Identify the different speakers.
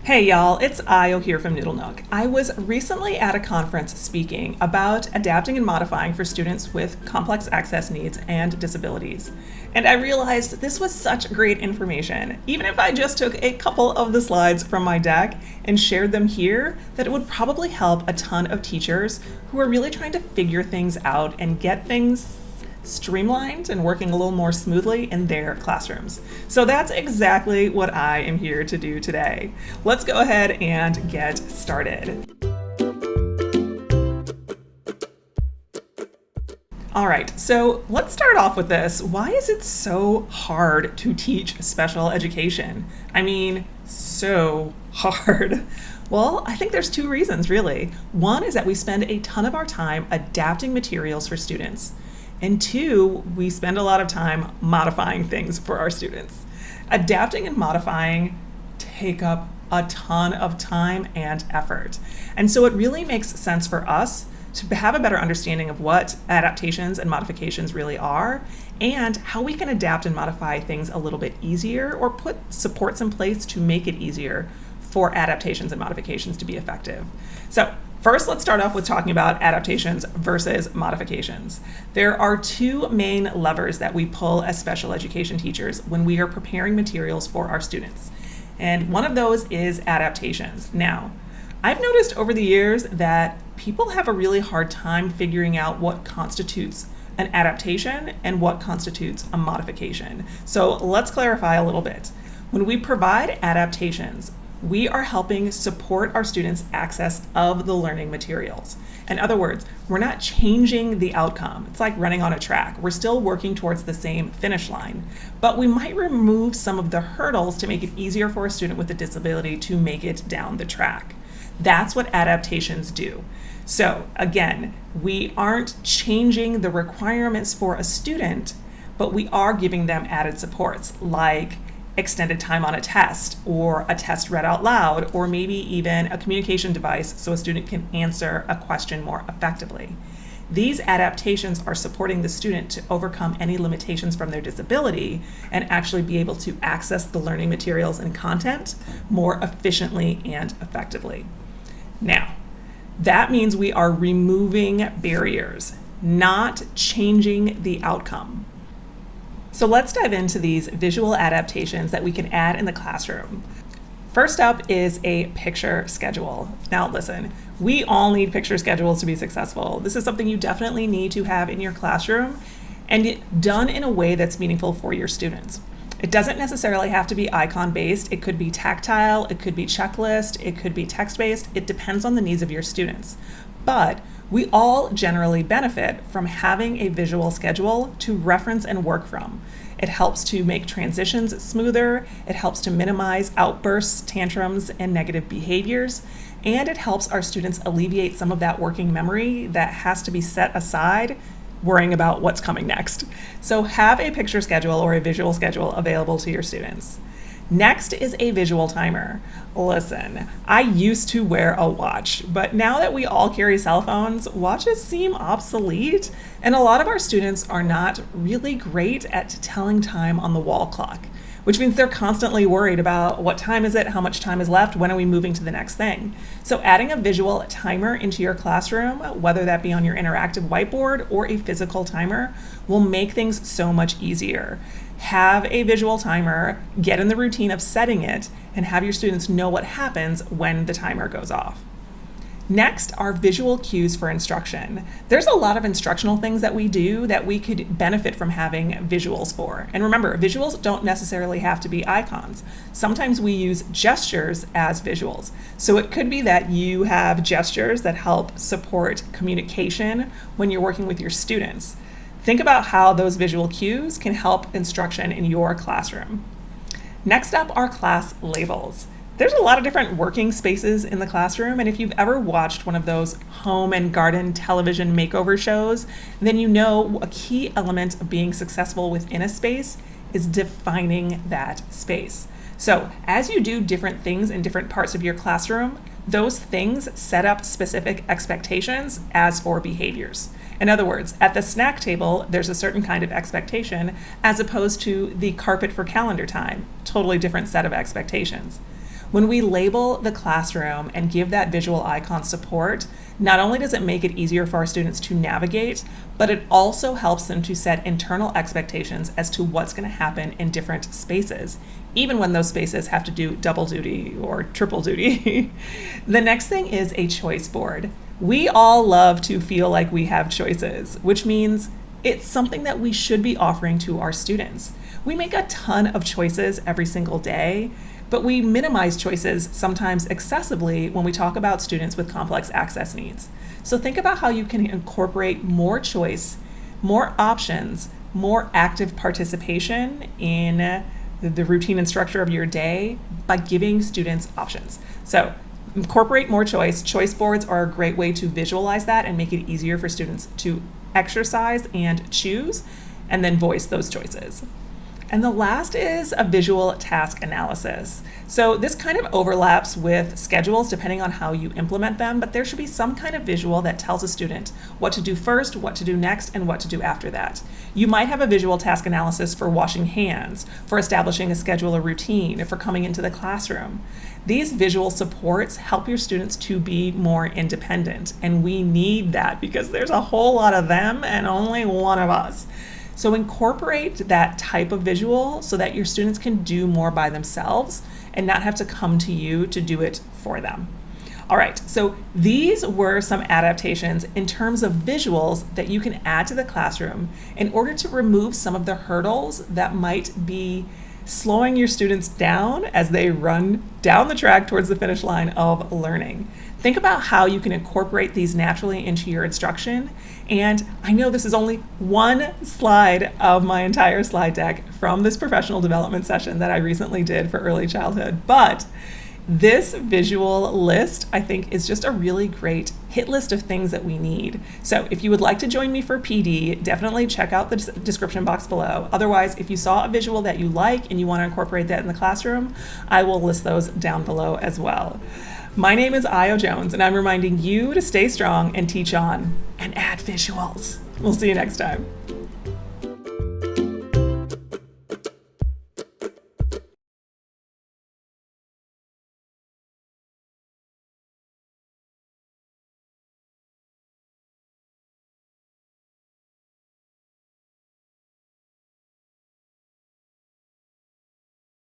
Speaker 1: Hey y'all, it's Ayo here from Noodle Nook. I was recently at a conference speaking about adapting and modifying for students with complex access needs and disabilities. And I realized this was such great information, even if I just took a couple of the slides from my deck and shared them here, that it would probably help a ton of teachers who are really trying to figure things out and get things streamlined and working a little more smoothly in their classrooms. So that's exactly what I am here to do today. Let's go ahead and get started. All right, so let's start off with this. Why is it so hard to teach special education? I mean, so hard. Well, I think there's two reasons, really. One is that we spend a ton of our time adapting materials for students. And two, we spend a lot of time modifying things for our students. Adapting and modifying take up a ton of time and effort. And so it really makes sense for us to have a better understanding of what adaptations and modifications really are and how we can adapt and modify things a little bit easier or put supports in place to make it easier for adaptations and modifications to be effective. So first, let's start off with talking about adaptations versus modifications. There are two main levers that we pull as special education teachers when we are preparing materials for our students. And one of those is adaptations. Now, I've noticed over the years that people have a really hard time figuring out what constitutes an adaptation and what constitutes a modification. So let's clarify a little bit. When we provide adaptations, we are helping support our students' access of the learning materials. In other words, we're not changing the outcome. It's like running on a track. We're still working towards the same finish line, but we might remove some of the hurdles to make it easier for a student with a disability to make it down the track. That's what adaptations do. So again, we aren't changing the requirements for a student, but we are giving them added supports like extended time on a test or a test read out loud, or maybe even a communication device so a student can answer a question more effectively. These adaptations are supporting the student to overcome any limitations from their disability and actually be able to access the learning materials and content more efficiently and effectively. Now, that means we are removing barriers, not changing the outcome. So let's dive into these visual adaptations that we can add in the classroom. First up is a picture schedule. Now listen, we all need picture schedules to be successful. This is something you definitely need to have in your classroom and done in a way that's meaningful for your students. It doesn't necessarily have to be icon-based. It could be tactile, it could be checklist, it could be text-based. It depends on the needs of your students. But we all generally benefit from having a visual schedule to reference and work from. It helps to make transitions smoother, it helps to minimize outbursts, tantrums, and negative behaviors, and it helps our students alleviate some of that working memory that has to be set aside worrying about what's coming next. So have a picture schedule or a visual schedule available to your students. Next is a visual timer. Listen, I used to wear a watch, but now that we all carry cell phones, watches seem obsolete, and a lot of our students are not really great at telling time on the wall clock, which means they're constantly worried about what time is it, how much time is left, when are we moving to the next thing. So adding a visual timer into your classroom, whether that be on your interactive whiteboard or a physical timer, will make things so much easier. Have a visual timer, get in the routine of setting it, and have your students know what happens when the timer goes off. Next are visual cues for instruction. There's a lot of instructional things that we do that we could benefit from having visuals for. And remember, visuals don't necessarily have to be icons. Sometimes we use gestures as visuals. So it could be that you have gestures that help support communication when you're working with your students. Think about how those visual cues can help instruction in your classroom. Next up are class labels. There's a lot of different working spaces in the classroom, and if you've ever watched one of those home and garden television makeover shows, then you know a key element of being successful within a space is defining that space. So as you do different things in different parts of your classroom, those things set up specific expectations as for behaviors. In other words, at the snack table, there's a certain kind of expectation as opposed to the carpet for calendar time, totally different set of expectations. When we label the classroom and give that visual icon support, not only does it make it easier for our students to navigate, but it also helps them to set internal expectations as to what's going to happen in different spaces, even when those spaces have to do double duty or triple duty. The next thing is a choice board. We all love to feel like we have choices, which means it's something that we should be offering to our students. We make a ton of choices every single day, but we minimize choices sometimes excessively when we talk about students with complex access needs. So think about how you can incorporate more choice, more options, more active participation in the routine and structure of your day by giving students options. So incorporate more choice. Choice boards are a great way to visualize that and make it easier for students to exercise and choose, and then voice those choices. And the last is a visual task analysis. So this kind of overlaps with schedules depending on how you implement them, but there should be some kind of visual that tells a student what to do first, what to do next, and what to do after that. You might have a visual task analysis for washing hands, for establishing a schedule or routine, for coming into the classroom. These visual supports help your students to be more independent, and we need that because there's a whole lot of them and only one of us. So incorporate that type of visual so that your students can do more by themselves and not have to come to you to do it for them. All right, so these were some adaptations in terms of visuals that you can add to the classroom in order to remove some of the hurdles that might be slowing your students down as they run down the track towards the finish line of learning. Think about how you can incorporate these naturally into your instruction. And I know this is only one slide of my entire slide deck from this professional development session that I recently did for early childhood, but this visual list, I think, is just a really great hit list of things that we need. So if you would like to join me for PD, definitely check out the description box below. Otherwise, if you saw a visual that you like and you want to incorporate that in the classroom, I will list those down below as well. My name is Io Jones, and I'm reminding you to stay strong and teach on and add visuals. We'll see you next time.